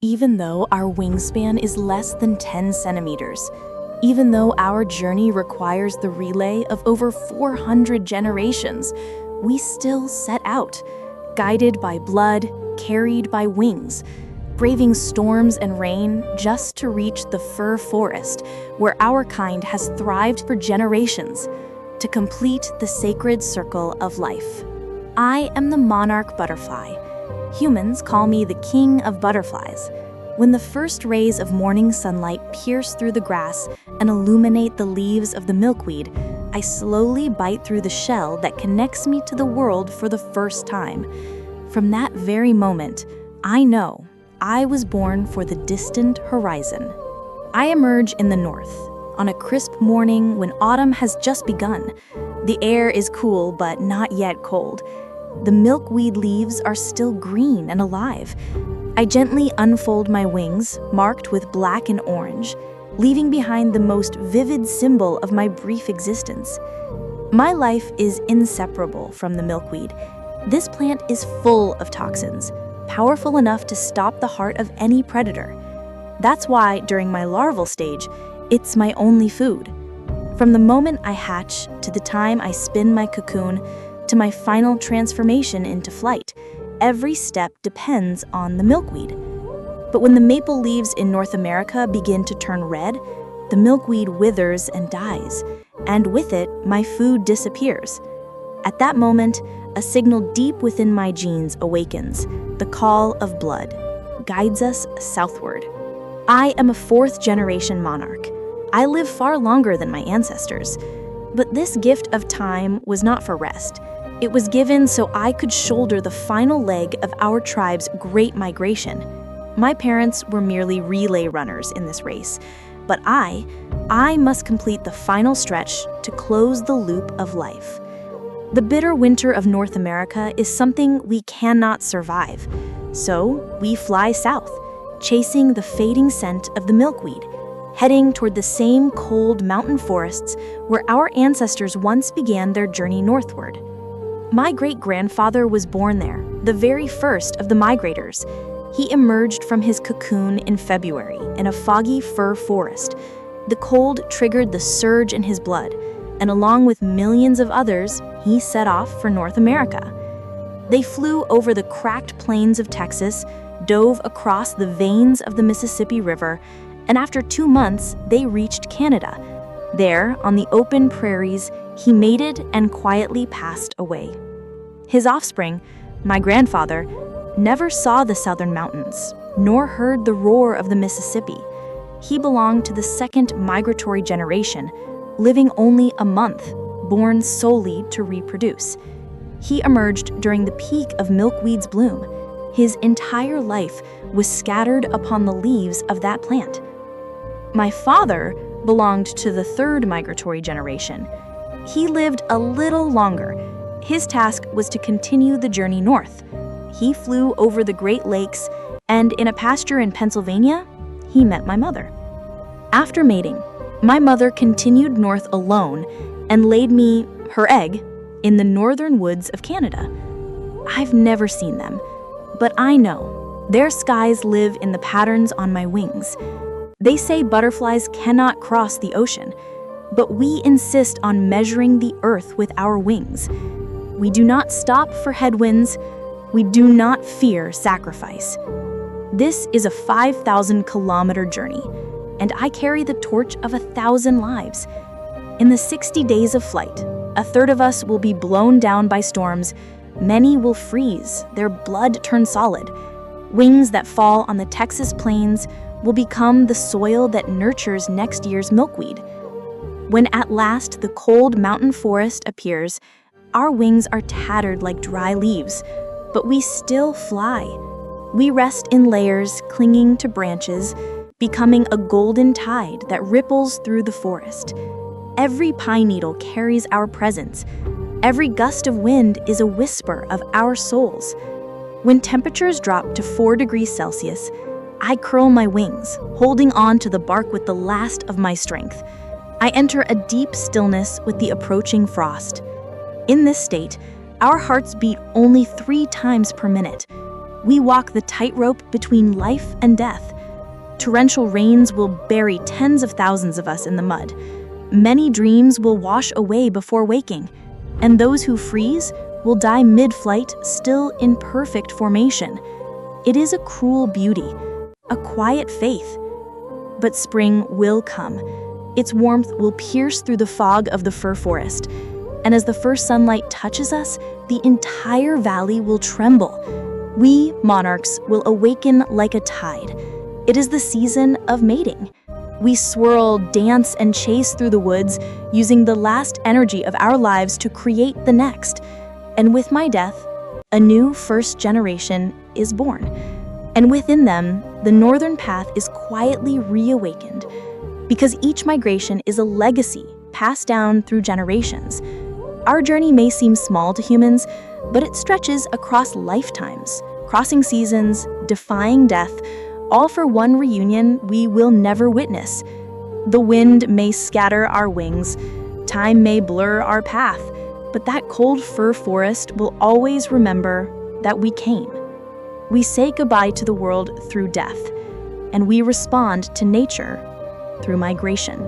Even though our wingspan is less than 10 centimeters, even though our journey requires the relay of over 400 generations, we still set out, guided by blood, carried by wings, braving storms and rain just to reach the fir forest where our kind has thrived for generations, to complete the sacred circle of life. I am the monarch butterfly. Humans call me the king of butterflies. When the first rays of morning sunlight pierce through the grass and illuminate the leaves of the milkweed, I slowly bite through the shell that connects me to the world for the first time. From that very moment, I know I was born for the distant horizon. I emerge in the north, on a crisp morning when autumn has just begun. The air is cool but not yet cold. The milkweed leaves are still green and alive. I gently unfold my wings, marked with black and orange, leaving behind the most vivid symbol of my brief existence. My life is inseparable from the milkweed. This plant is full of toxins, powerful enough to stop the heart of any predator. That's why, during my larval stage, it's my only food. From the moment I hatch to the time I spin my cocoon to my final transformation into flight, every step depends on the milkweed. But when the maple leaves in North America begin to turn red, the milkweed withers and dies, and with it, my food disappears. At that moment, a signal deep within my genes awakens. The call of blood guides us southward. I am a fourth-generation monarch. I live far longer than my ancestors. But this gift of time was not for rest. It was given so I could shoulder the final leg of our tribe's great migration. My parents were merely relay runners in this race, but I must complete the final stretch to close the loop of life. The bitter winter of North America is something we cannot survive, so we fly south, chasing the fading scent of the milkweed, heading toward the same cold mountain forests where our ancestors once began their journey northward. My great-grandfather was born there, the very first of the migrators. He emerged from his cocoon in February in a foggy fir forest. The cold triggered the surge in his blood, and along with millions of others, he set off for North America. They flew over the cracked plains of Texas, dove across the veins of the Mississippi River, and after 2 months, they reached Canada. There, on the open prairies, he mated and quietly passed away. His offspring, my grandfather, never saw the southern mountains, nor heard the roar of the Mississippi. He belonged to the second migratory generation, living only a month, born solely to reproduce. He emerged during the peak of milkweed's bloom. His entire life was scattered upon the leaves of that plant. My father belonged to the third migratory generation. He lived a little longer. His task was to continue the journey north. He flew over the Great Lakes, and in a pasture in Pennsylvania, he met my mother. After mating, my mother continued north alone and laid me, her egg, in the northern woods of Canada. I've never seen them, but I know their skies live in the patterns on my wings. They say butterflies cannot cross the ocean, but we insist on measuring the earth with our wings. We do not stop for headwinds. We do not fear sacrifice. This is a 5,000-kilometer journey, and I carry the torch of 1,000 lives. In the 60 days of flight, a third of us will be blown down by storms. Many will freeze, their blood turn solid. Wings that fall on the Texas plains will become the soil that nurtures next year's milkweed. When at last the cold mountain forest appears, our wings are tattered like dry leaves, but we still fly. We rest in layers, clinging to branches, becoming a golden tide that ripples through the forest. Every pine needle carries our presence. Every gust of wind is a whisper of our souls. When temperatures drop to 4 degrees Celsius, I curl my wings, holding on to the bark with the last of my strength. I enter a deep stillness with the approaching frost. In this state, our hearts beat only 3 times per minute. We walk the tightrope between life and death. Torrential rains will bury tens of thousands of us in the mud. Many dreams will wash away before waking, and those who freeze will die mid-flight, still in perfect formation. It is a cruel beauty, a quiet faith. But spring will come. Its warmth will pierce through the fog of the fir forest, and as the first sunlight touches us, the entire valley will tremble. We, monarchs, will awaken like a tide. It is the season of mating. We swirl, dance, and chase through the woods, using the last energy of our lives to create the next. And with my death, a new first generation is born. And within them, the northern path is quietly reawakened. Because each migration is a legacy passed down through generations. Our journey may seem small to humans, but it stretches across lifetimes, crossing seasons, defying death, all for one reunion we will never witness. The wind may scatter our wings, time may blur our path, but that cold fir forest will always remember that we came. We say goodbye to the world through death, and we respond to nature through migration.